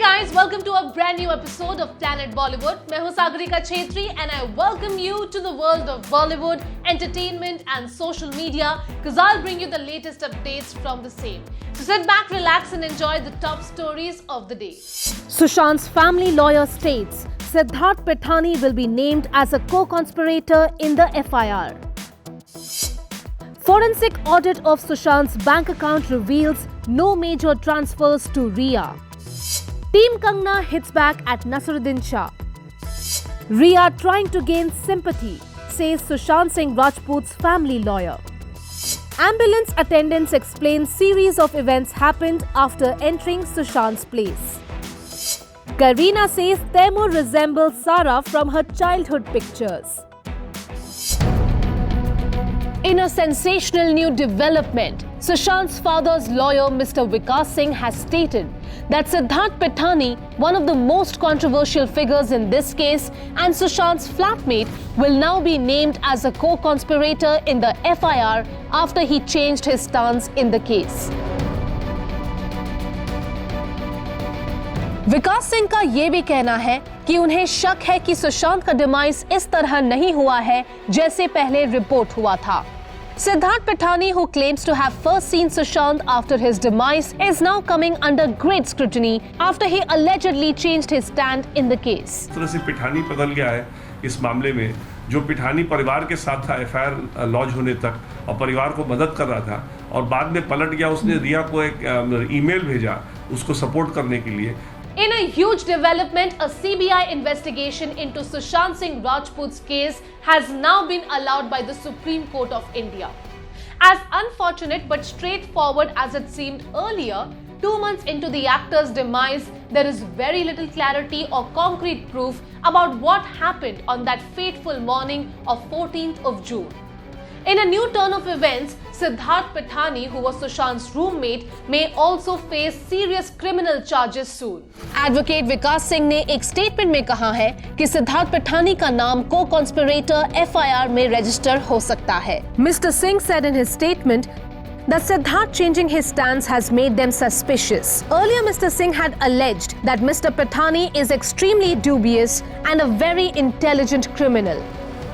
guys, welcome to a brand new episode of Planet Bollywood. मैं हूँ Sagarika Chhetri and I welcome you to the world of Bollywood, entertainment and social media because I'll bring you the latest updates from the same. So sit back, relax and enjoy the top stories of the day. Sushant's family lawyer states Siddharth Pithani will be named as a co-conspirator in the FIR. Forensic audit of Sushant's bank account reveals no major transfers to Rhea. Team Kangna hits back at Naseeruddin Shah. Rhea trying to gain sympathy, says Sushant Singh Rajput's family lawyer. Ambulance attendants explain series of events happened after entering Sushant's place. Kareena says Taimur resembles Sara from her childhood pictures. In a sensational new development, Sushant's father's lawyer Mr. Vikas Singh has stated that Siddharth Pithani, one of the most controversial figures in this case, and Sushant's flatmate will now be named as a co-conspirator in the FIR after he changed his stance in the case. विकास सिंह का ये भी कहना है कि उन्हें शक है कि सुशांत का डिमाइस इस तरह नहीं हुआ है जैसे पहले रिपोर्ट हुआ था. Siddharth Pithani, who claims to have first seen Sushant after his demise, is now coming under great scrutiny after he allegedly changed his stand in the case. इस तरह से पिठानी बदल गया है इस मामले में, जो पिठानी परिवार के साथ था एफआईआर लॉन्च होने तक और परिवार को मदद कर रहा था और बाद में पलट गया. उसने रिया को एक ईमेल भेजा उसको सपोर्ट करने के लिए. In a huge development, a CBI investigation into Sushant Singh Rajput's case has now been allowed by the Supreme Court of India. As unfortunate but straightforward as it seemed earlier, 2 months into the actor's demise, there is very little clarity or concrete proof about what happened on that fateful morning of 14th of June. In a new turn of events, Siddharth Pithani, who was Sushant's roommate, may also face serious criminal charges soon. Advocate Vikas Singh ने एक statement में कहा है कि सिद्धार्थ पिठानी का नाम co-conspirator FIR में register हो सकता है. Mr. Singh said in his statement that Siddharth changing his stance has made them suspicious. Earlier, Mr. Singh had alleged that Mr. Pithani is extremely dubious and a very intelligent criminal.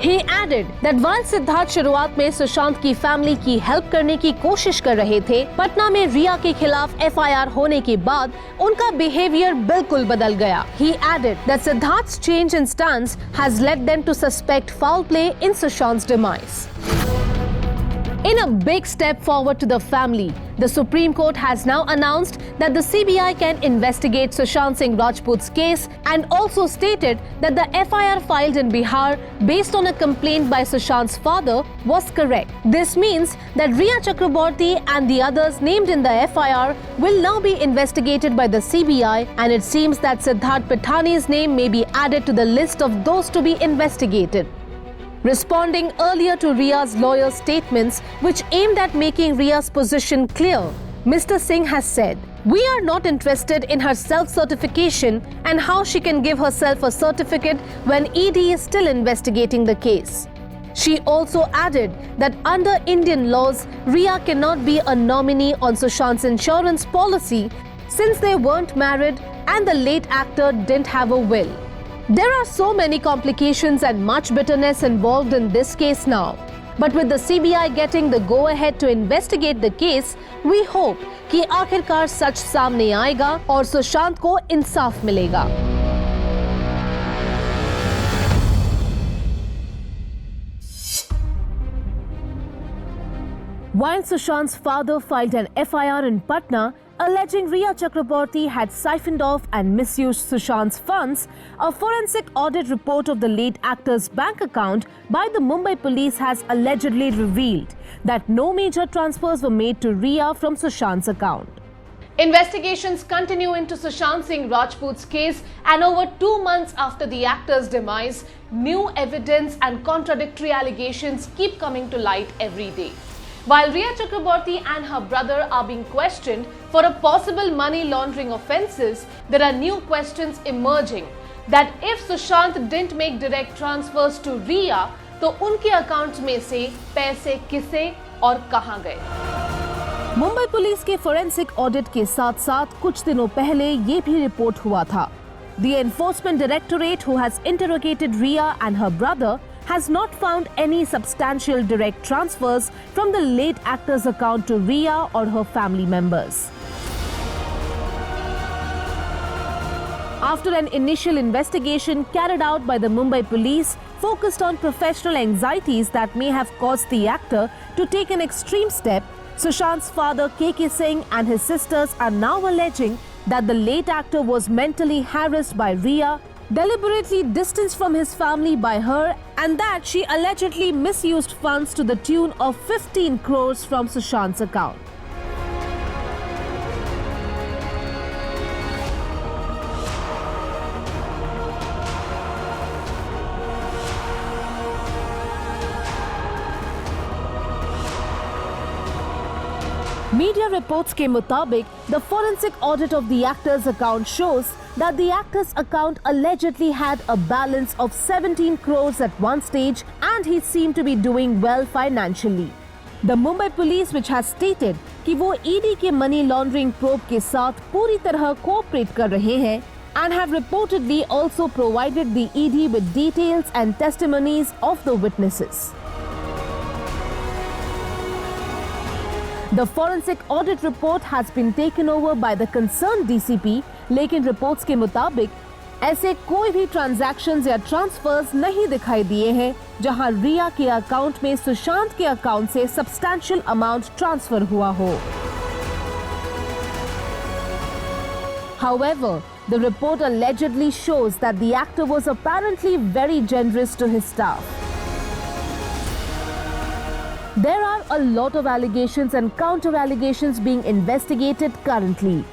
He added that while Siddharth शुरुआत में सुशांत की family की help करने की कोशिश कर रहे थे, पटना में रिया के खिलाफ FIR होने के बाद उनका बिहेवियर बिल्कुल बदल गया. He added that Siddharth's change in stance has led them to suspect foul play in Sushant's demise. In a big step forward to the family, the Supreme Court has now announced that the CBI can investigate Sushant Singh Rajput's case and also stated that the FIR filed in Bihar based on a complaint by Sushant's father was correct. This means that Rhea Chakraborty and the others named in the FIR will now be investigated by the CBI, and it seems that Siddharth Pithani's name may be added to the list of those to be investigated. Responding earlier to Rhea's lawyer's statements, which aimed at making Rhea's position clear, Mr. Singh has said, "We are not interested in her self-certification and how she can give herself a certificate when ED is still investigating the case." She also added that under Indian laws, Rhea cannot be a nominee on Sushant's insurance policy since they weren't married and the late actor didn't have a will. There are so many complications and much bitterness involved in this case now. But with the CBI getting the go-ahead to investigate the case, we hope कि आखिरकार सच सामने आएगा और सुशांत को इंसाफ मिलेगा. While Sushant's father filed an FIR in Patna, alleging Rhea Chakraborty had siphoned off and misused Sushant's funds, a forensic audit report of the late actor's bank account by the Mumbai police has allegedly revealed that no major transfers were made to Rhea from Sushant's account. Investigations continue into Sushant Singh Rajput's case, and over 2 months after the actor's demise, new evidence and contradictory allegations keep coming to light every day. While Rhea Chakraborty and her brother are being questioned for a possible money laundering offences, there are new questions emerging that if Sushant didn't make direct transfers to Rhea, तो उनके accounts में से पैसे किसे और कहां गए. Mumbai police के फोरेंसिक ऑडिट के साथ साथ कुछ दिनों पहले ये भी रिपोर्ट हुआ था। The Enforcement Directorate, who has interrogated Riya and her brother, has not found any substantial direct transfers from the late actor's account to Riya or her family members. After an initial investigation carried out by the Mumbai police focused on professional anxieties that may have caused the actor to take an extreme step, Sushant's father KK Singh and his sisters are now alleging that the late actor was mentally harassed by Riya, deliberately distanced from his family by her, and that she allegedly misused funds to the tune of 15 crores from Sushant's account. Media reports के मुताबिक the forensic audit of the actor's account shows that the actor's account allegedly had a balance of 17 crores at one stage and he seemed to be doing well financially. The Mumbai police, which has stated कि वो ED के money laundering probe के साथ पूरी तरह cooperate कर रहे हैं and have reportedly also provided the ED with details and testimonies of the witnesses. The forensic audit report has been taken over by the concerned DCP, लेकिन reports के मुताबिक ऐसे कोई भी transactions या transfers नहीं दिखाई दिए हैं जहां रिया के अकाउंट में सुशांत के अकाउंट से substantial amount transfer हुआ हो। However, the report allegedly shows that the actor was apparently very generous to his staff. There are a lot of allegations and counter-allegations being investigated currently.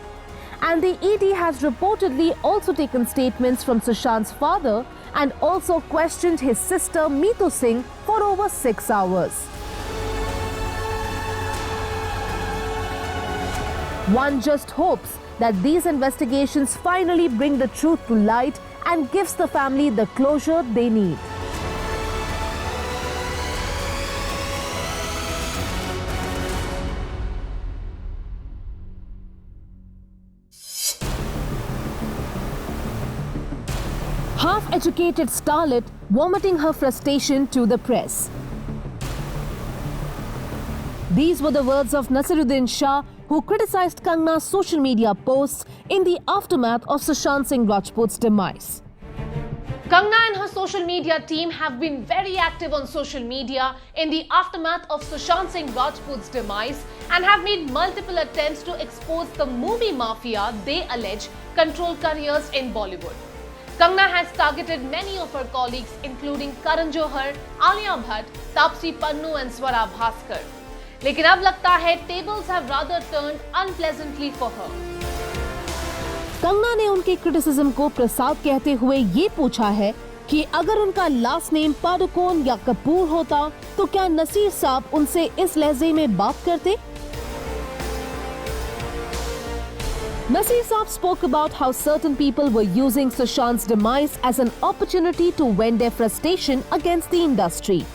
And the ED has reportedly also taken statements from Sushant's father and also questioned his sister Meetu Singh for over 6 hours. One just hopes that these investigations finally bring the truth to light and gives the family the closure they need. Half-educated starlet vomiting her frustration to the press. These were the words of Naseeruddin Shah, who criticized Kangna's social media posts in the aftermath of Sushant Singh Rajput's demise. Kangna and her social media team have been very active on social media in the aftermath of Sushant Singh Rajput's demise and have made multiple attempts to expose the movie mafia they allege control careers in Bollywood. Kangna has targeted many of her colleagues including Karan Johar, Alia Bhatt, Taapsee Pannu and Swara Bhaskar. लेकिन अब लगता है tables have rather turned unpleasantly for her. Kangana ने उनके criticism को प्रसाद कहते हुए ये पूछा है कि अगर उनका लास्ट नेम पादुकोण या कपूर होता तो क्या नसीर साहब उनसे इस लहजे में बात करते? Naseer Saab spoke about how certain people were using Sushant's demise as an opportunity to vent their frustration against the industry.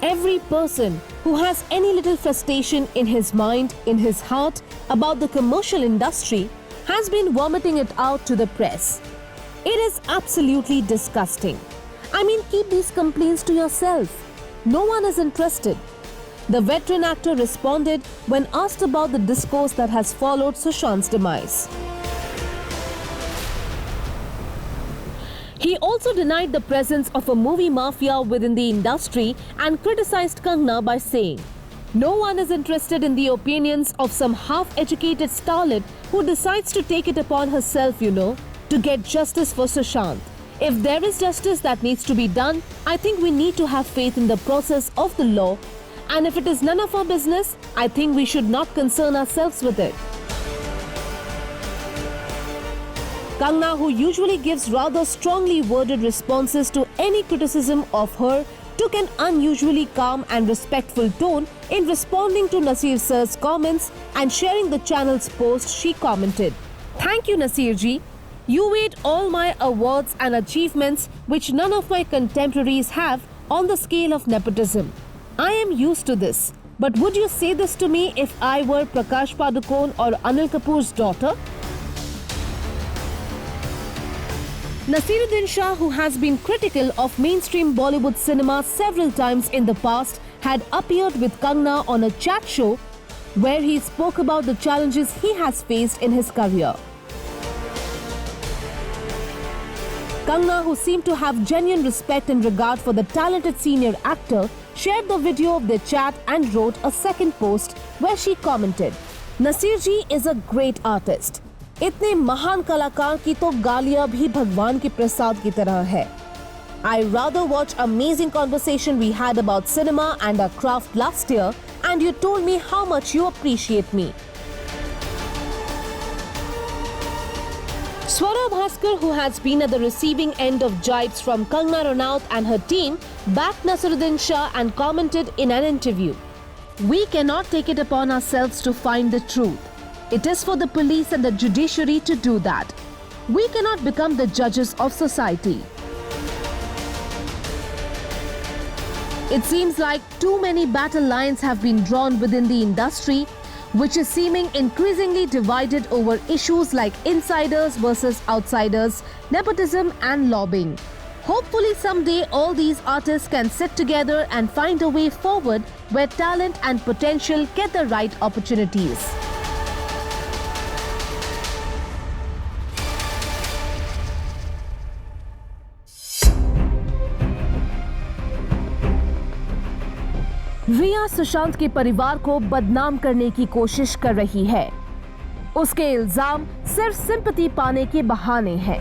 Every person who has any little frustration in his mind, in his heart about the commercial industry has been vomiting it out to the press. It is absolutely disgusting. I mean, keep these complaints to yourself. No one is interested. The veteran actor responded when asked about the discourse that has followed Sushant's demise. He also denied the presence of a movie mafia within the industry and criticized Kangna by saying, "No one is interested in the opinions of some half-educated starlet who decides to take it upon herself, to get justice for Sushant. If there is justice that needs to be done, I think we need to have faith in the process of the law. And if it is none of our business, I think we should not concern ourselves with it." Kangna, who usually gives rather strongly worded responses to any criticism of her, took an unusually calm and respectful tone in responding to Naseer sir's comments and sharing the channel's post. She commented, "Thank you, Naseer ji. You weighed all my awards and achievements which none of my contemporaries have on the scale of nepotism. I am used to this. But would you say this to me if I were Prakash Padukone or Anil Kapoor's daughter? Naseeruddin Shah, who has been critical of mainstream Bollywood cinema several times in the past, had appeared with Kangna on a chat show where he spoke about the challenges he has faced in his career. Kangna, who seemed to have genuine respect and regard for the talented senior actor, shared the video of their chat and wrote a second post where she commented, "Naseer ji is a great artist. इतने महान कलाकार की तो गालियां भी भगवान के प्रसाद की तरह है. I rather watch amazing conversation we had about cinema and our craft last year, and you told me how much you appreciate me." Swara Bhaskar, who has been at the receiving end of jibes from Kangna Ranaut and her team, backed Naseeruddin Shah and commented in an interview, "We cannot take it upon ourselves to find the truth. It is for the police and the judiciary to do that. We cannot become the judges of society." It seems like too many battle lines have been drawn within the industry, which is seeming increasingly divided over issues like insiders versus outsiders, nepotism and lobbying. Hopefully someday all these artists can sit together and find a way forward where talent and potential get the right opportunities. रिया सुशांत के परिवार को बदनाम करने की कोशिश कर रही है। उसके इल्जाम सिर्फ सिंपैथी पाने के बहाने हैं।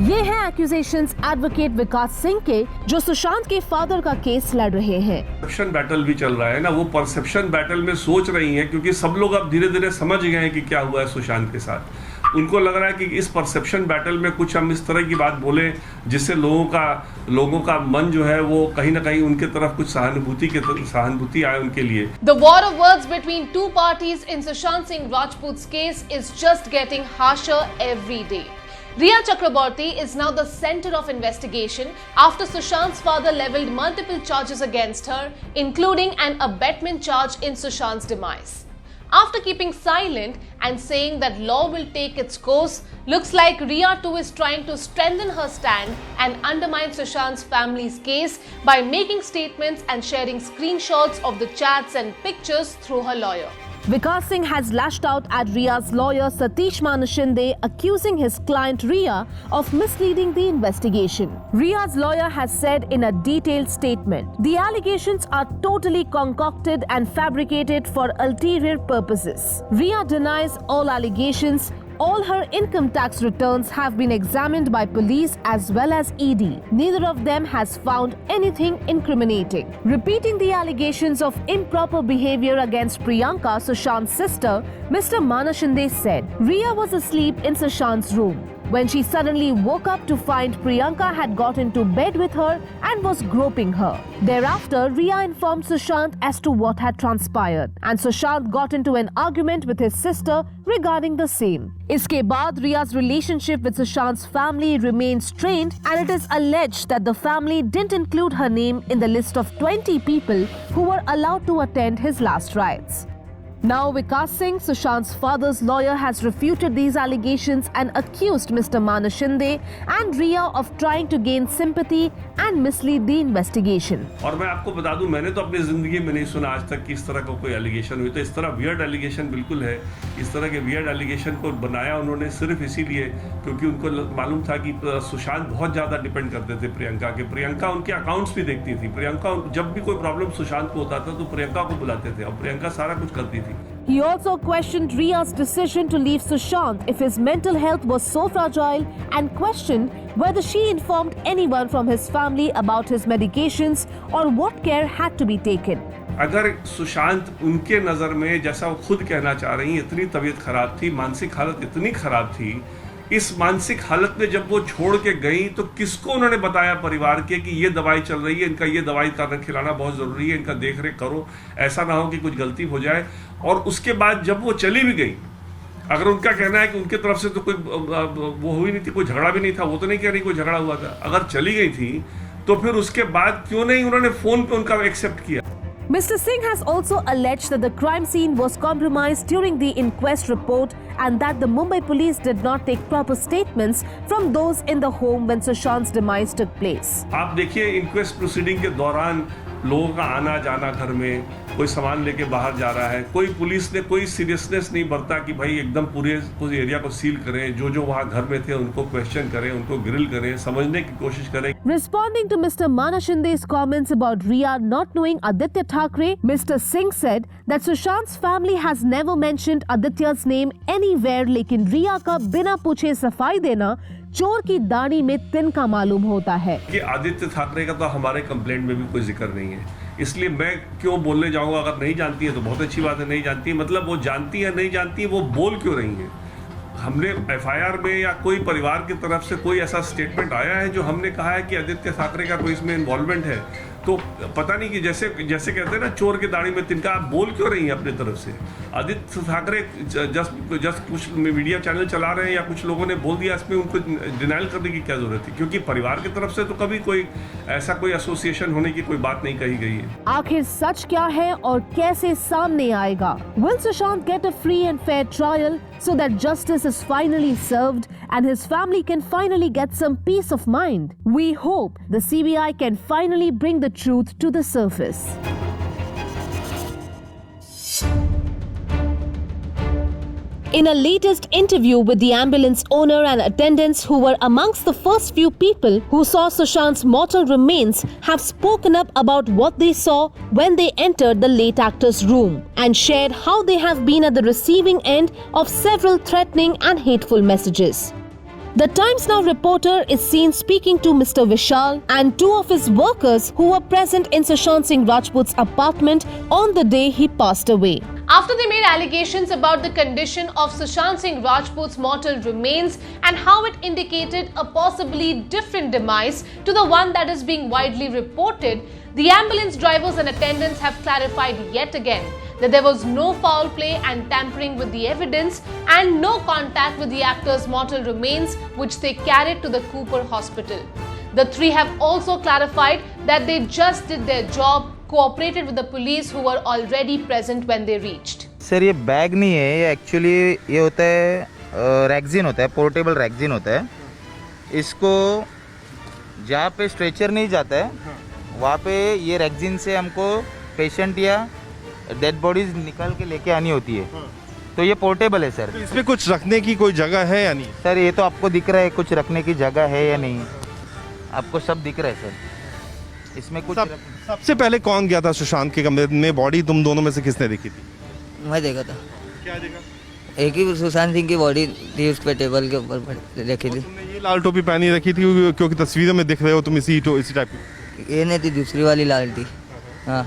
ये हैं एक्यूजेशंस एडवोकेट विकास सिंह के, जो सुशांत के फादर का केस लड़ रहे हैं। परसेप्शन बैटल भी चल रहा है ना, वो परसेप्शन बैटल में सोच रही हैं, क्योंकि सब लोग अब धीरे धीरे समझ गए हैं कि क्या हुआ है सुशांत के साथ। उनको लग रहा है कि इस परसेप्शन बैटल में कुछ हम इस तरह की बात बोले जिससे लोगों का मन जो है वो कहीं ना कहीं उनके तरफ कुछ सहानुभूति आए उनके लिए। The war of words between two parties in Sushant Singh Rajput's case is just getting harsher every day. Riya Chakraborty is now the center of investigation after Sushant's father leveled multiple charges against her, including an abetment charge in Sushant's demise. After keeping silent and saying that law will take its course, looks like Riya too is trying to strengthen her stand and undermine Sushant's family's case by making statements and sharing screenshots of the chats and pictures through her lawyer. Vikas Singh has lashed out at Riya's lawyer Satish Manashinde, accusing his client Riya of misleading the investigation. Riya's lawyer has said in a detailed statement, "The allegations are totally concocted and fabricated for ulterior purposes." Riya denies all allegations. All her income tax returns have been examined by police as well as ED. Neither of them has found anything incriminating. Repeating the allegations of improper behavior against Priyanka, Sushant's sister, Mr. Manashinde said, "Riya was asleep in Sushant's room when she suddenly woke up to find Priyanka had got into bed with her and was groping her. Thereafter, Riya informed Sushant as to what had transpired, and Sushant got into an argument with his sister regarding the same. इसके बाद Riya's relationship with Sushant's family remained strained, and it is alleged that the family didn't include her name in the list of 20 people who were allowed to attend his last rites. Now, Vikas Singh, Sushant's father's lawyer, has refuted these allegations and accused Mr. Manashinde and Riya of trying to gain sympathy and mislead the investigation. और मैं आपको बता दूं, मैंने तो अपनी जिंदगी में नहीं सुना आज तक कि इस तरह का कोई एलिगेशन हुई। तो इस तरह वियर्ड एलिगेशन बिल्कुल है। इस तरह के वियर्ड एलिगेशन को बनाया उन्होंने सिर्फ इसीलिए क्योंकि उनको मालूम था कि सुशांत बहुत ज़्यादा डिपेंड करते थे प्रियंका के। प्रियंका उनके अकाउंट्स भी देखती थी। प्रियंका जब भी कोई प्रॉब्लम सुशांत को होता था तो प्रियंका को बुलाते थे और प्रियंका सारा कुछ करती थी। He also questioned Riya's decision to leave Sushant if his mental health was so fragile, and questioned whether she informed anyone from his family about his medications or what care had to be taken. अगर सुशांत उनके नज़र में, जैसा वो खुद कहना चाह रही हैं, इतनी तबीयत खराब थी, मानसिक हालत इतनी खराब थी, इस मानसिक हालत में जब वो छोड़ के गई तो किसको उन्होंने बताया परिवार के कि ये दवाई चल रही है, इनका ये दवाई खिलाना बहुत ज़रूरी है, इनका देख रेख करो, ऐसा ना हो कि कुछ गलती हो जाए। और उसके बाद जब वो चली भी गई, अगर उनका कहना है कि उनके तरफ से तो कोई वो हुई नहीं थी, कोई झगड़ा भी नहीं था, वो तो नहीं कह रही कोई झगड़ा हुआ था, अगर चली गई थी तो फिर उसके बाद क्यों नहीं उन्होंने फोन पे उनका एक्सेप्ट किया? Mr. Singh has also alleged that the crime scene was compromised during the inquest report and that the Mumbai police did not take proper statements from those in the home when Sushant's demise took place. आप देखिए inquest proceeding के दौरान लोगों का आना जाना घर में, कोई सामान लेके बाहर जा रहा है, कोई पुलिस ने कोई सीरियसनेस नहीं बरता कि भाई एकदम पूरे उस एरिया को सील करें, जो वहां घर में थे उनको क्वेश्चन करें, उनको ग्रिल करें, समझने की कोशिश करें. Responding to Mr. Mana Shinde's comments about Riya not knowing Aditya Thackeray, Mr. Singh said that Sushant's family has never mentioned Aditya's name anywhere, लेकिन रिया का बिना पूछे सफाई देना चोर की दाढ़ी में तिनका मालूम होता है. कि आदित्य ठाकरे का तो हमारे कंप्लेंट में भी कोई जिक्र नहीं है, इसलिए मैं क्यों बोलने जाऊंगा. अगर नहीं जानती है तो बहुत अच्छी बात है, नहीं जानती है मतलब वो जानती है नहीं जानती है, वो बोल क्यों रही है. हमने एफआईआर में या कोई परिवार की तरफ से कोई ऐसा स्टेटमेंट आया है जो हमने कहा है कि आदित्य ठाकरे का कोई इसमें इन्वॉल्वमेंट है, तो पता नहीं कि जैसे कहते हैं ना चोर की दाढ़ी में तिनका, आप बोल क्यों रही हैं अपनी तरफ से. आदित्य ठाकरे जस्ट कुछ मीडिया चैनल चला रहे हैं या कुछ लोगों ने बोल दिया, इसमें उनको डिनाइल करने की क्या जरूरत है, क्योंकि परिवार की तरफ से तो कभी कोई ऐसा कोई एसोसिएशन होने की कोई बात नहीं कही गई है. आखिर सच क्या है और कैसे सामने आएगा? Will Sushant get a free and fair trial so that justice is finally served and his family can finally get some peace of mind? We hope the CBI can finally bring the truth to the surface. In a latest interview with the ambulance owner and attendants who were amongst the first few people who saw Sushant's mortal remains have spoken up about what they saw when they entered the late actor's room and shared how they have been at the receiving end of several threatening and hateful messages. The Times Now reporter is seen speaking to Mr. Vishal and two of his workers who were present in Sushant Singh Rajput's apartment on the day he passed away. After they made allegations about the condition of Sushant Singh Rajput's mortal remains and how it indicated a possibly different demise to the one that is being widely reported, the ambulance drivers and attendants have clarified yet again that there was no foul play and tampering with the evidence and no contact with the actor's mortal remains which they carried to the Cooper Hospital. The three have also clarified that they just did their job, cooperated with the police who were already present when they reached. Sir ये bag नहीं है, ये actually ये होता है rexine होता है, portable rexine होता है. इसको जहाँ पे स्ट्रेचर नहीं जाता है वहाँ पे ये रैगजीन से हमको पेशेंट या डेड बॉडीज निकाल के लेके आनी होती है. तो ये पोर्टेबल है सर. इसमें कुछ रखने की कोई जगह है या नहीं? सर ये तो आपको दिख रहा है कुछ रखने की जगह है या नहीं, आपको सब दिख रहा है सर. इसमें कुछ सबसे पहले कौन गया था सुशांत के कमरे में? बॉडी तुम दोनों में से किसने देखी थी? मैं देखा था. क्या देखा? एक ही सुशांत सिंह की बॉडी थी उस पे टेबल के ऊपर रखी थी. तुमने ये लाल टोपी पहनी रखी थी क्योंकि तस्वीरों में दिख रहे हो तुम इसी टाइप की? ये नहीं थी, दूसरी वाली लाल थी. हाँ.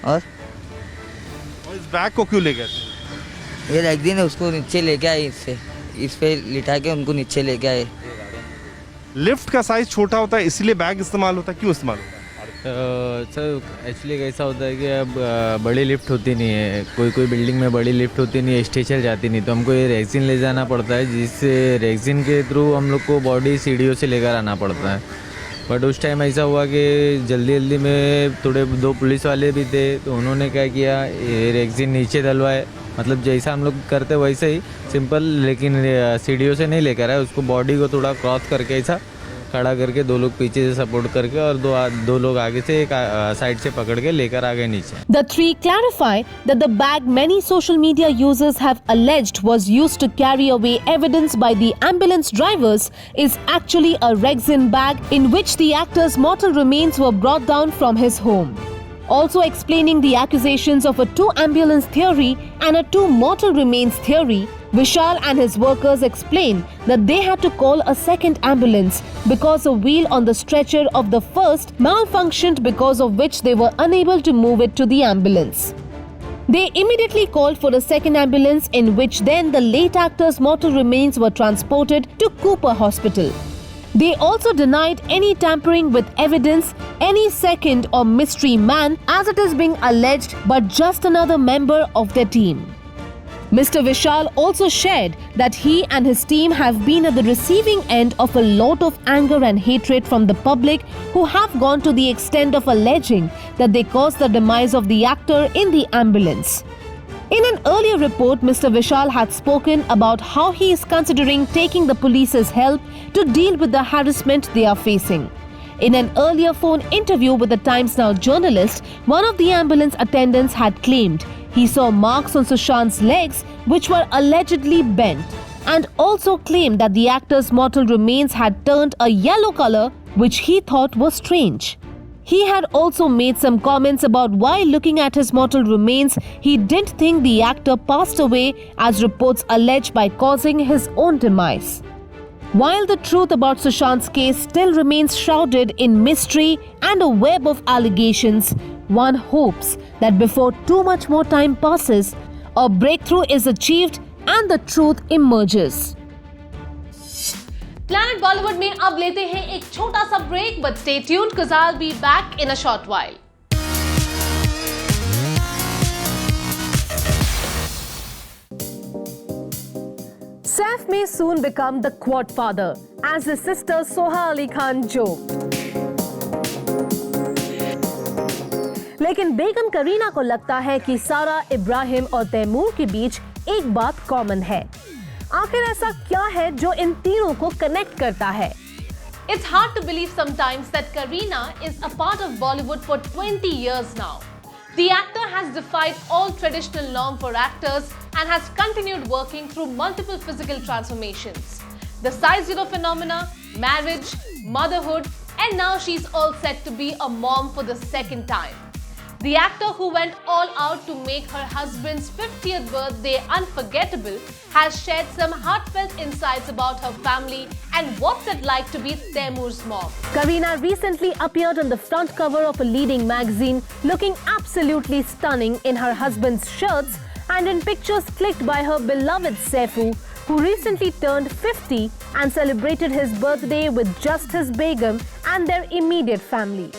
और इस बैग को क्यों ले गए? ये रैगजीन है, उसको नीचे लेके आए, इससे इस पे लिटा के उनको नीचे लेके आए. लिफ्ट का साइज छोटा होता है इसलिए बैग इस्तेमाल होता है, क्यों इस्तेमाल होता है? सर एक्चुअली कैसा होता है कि अब बड़ी लिफ्ट होती नहीं है, कोई बिल्डिंग में बड़ी लिफ्ट होती नहीं है, स्ट्रेचर जाती नहीं, तो हमको ये रैगजीन ले जाना पड़ता है, जिससे रैगजीन के थ्रू हम लोग को बॉडी सीढ़ियों से लेकर आना पड़ता है. बट उस टाइम ऐसा हुआ कि जल्दी में थोड़े दो पुलिस वाले भी थे, तो उन्होंने क्या किया, ये रैगजीन नीचे डलवाए, मतलब जैसा हम लोग करते वैसे ही सिंपल, लेकिन सीढ़ियों से नहीं लेकर आए, उसको बॉडी को थोड़ा क्रॉस करके ऐसा खड़ा करके दो लोग पीछे से सपोर्ट करके और दो लोग आगे से एक साइड से पकड़ के लेकर आ गए नीचे. The three clarify that the bag many social media users have alleged was used to carry away evidence by the ambulance drivers is actually a rexin bag in which the actor's mortal remains were brought down from his home. Also explaining the accusations of a two ambulance theory and a two mortal remains theory, Vishal and his workers explained that they had to call a second ambulance because a wheel on the stretcher of the first malfunctioned, because of which they were unable to move it to the ambulance. They immediately called for a second ambulance in which then the late actor's mortal remains were transported to Cooper Hospital. They also denied any tampering with evidence, any second or mystery man as it is being alleged, but just another member of their team. Mr. Vishal also shared that he and his team have been at the receiving end of a lot of anger and hatred from the public, who have gone to the extent of alleging that they caused the demise of the actor in the ambulance. In an earlier report, Mr. Vishal had spoken about how he is considering taking the police's help to deal with the harassment they are facing. In an earlier phone interview with the Times Now journalist, one of the ambulance attendants had claimed he saw marks on Sushant's legs which were allegedly bent, and also claimed that the actor's mortal remains had turned a yellow color, which he thought was strange. He had also made some comments about why, looking at his mortal remains, he didn't think the actor passed away, as reports allege, by causing his own demise. While the truth about Sushant's case still remains shrouded in mystery and a web of allegations, one hopes that before too much more time passes, a breakthrough is achieved and the truth emerges. Planet Bollywood में अब लेते हैं एक छोटा सा break, but stay tuned because I'll be back in a short while. Saif may soon become the quad father, as his sister Soha Ali Khan joked. लेकिन बेगम करीना को लगता है कि सारा, इब्राहिम और तैमूर के बीच एक बात कॉमन है। आखिर ऐसा क्या है जो इन तीनों को कनेक्ट करता है? It's hard to believe sometimes that Kareena is a part of Bollywood for 20 years now. The actor has defied all traditional norms for actors and has continued working through multiple physical transformations. The size zero phenomena, marriage, motherhood, and now she's all set to be a mom for the second time. The actor, who went all out to make her husband's 50th birthday unforgettable, has shared some heartfelt insights about her family and what's it like to be Taimur's mom. Kareena recently appeared on the front cover of a leading magazine, looking absolutely stunning in her husband's shirts and in pictures clicked by her beloved Saifu, who recently turned 50 and celebrated his birthday with just his Begum and their immediate family.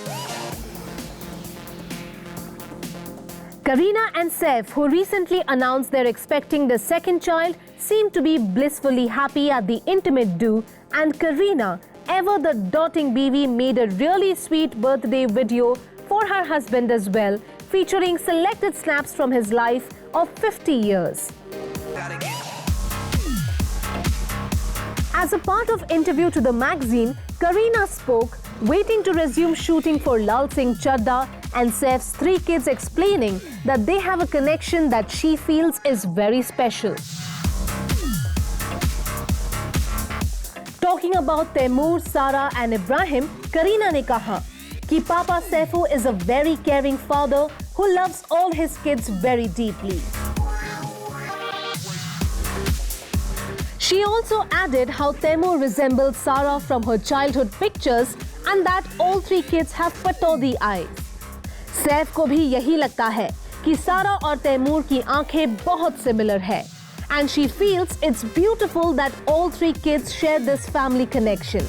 Kareena and Saif, who recently announced they're expecting their second child, seem to be blissfully happy at the intimate do, and Kareena, ever the doting Biwi, made a really sweet birthday video for her husband as well, featuring selected snaps from his life of 50 years. As a part of interview to the magazine, Kareena spoke, waiting to resume shooting for Lal Singh Chadda and Saif's 3 kids, explaining that they have a connection that she feels is very special. Talking about Taimur, Sara and Ibrahim, Kareena ne kaha कि Papa Saifu is a very caring father who loves all his kids very deeply. She also added how Taimur resembles Sara from her childhood pictures and that all 3 kids have patodi eyes. Saif को भी यही लगता है कि सारा और तैमूर की आंखें बहुत सिमिलर है, and she feels it's beautiful that all 3 kids share this family connection.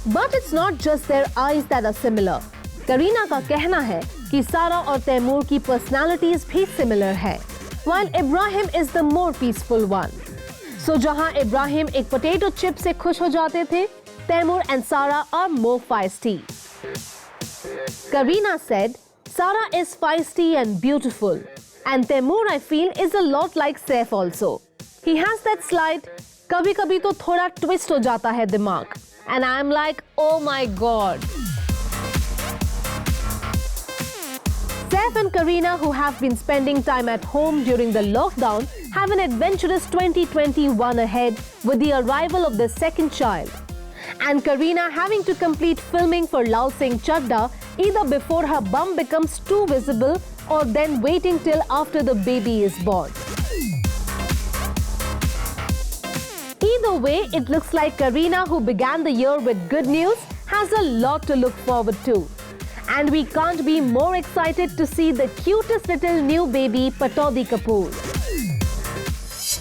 But it's not just their eyes that are similar. Kareena का कहना है कि सारा और तैमूर की personalities भी similar है, while Ibrahim is the more peaceful one. So जहां Ibrahim एक potato chip से खुश हो जाते थे, Taimur and Sara are more feisty. Kareena said, Sara is feisty and beautiful, and Taimur, I feel, is a lot like Saif also. He has that slight, kabhi-kabhi to thoda twist ho jata hai dimag, and I am like, oh my god. Saif and Kareena, who have been spending time at home during the lockdown, have an adventurous 2021 ahead with the arrival of their second child. And Kareena having to complete filming for Lal Singh Chadda either before her bum becomes too visible or then waiting till after the baby is born. Either way, it looks like Kareena, who began the year with good news, has a lot to look forward to. And we can't be more excited to see the cutest little new baby, Patodi Kapoor.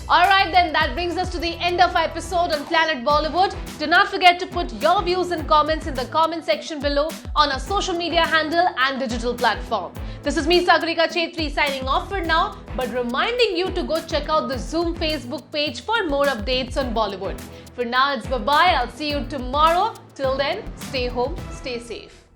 Alright then, that brings us to the end of our episode on Planet Bollywood. Do not forget to put your views and comments in the comment section below on our social media handle and digital platform. This is me, Sagarika Chetri, signing off for now, but reminding you to go check out the Zoom Facebook page for more updates on Bollywood. For now, it's bye-bye. I'll see you tomorrow. Till then, stay home, stay safe.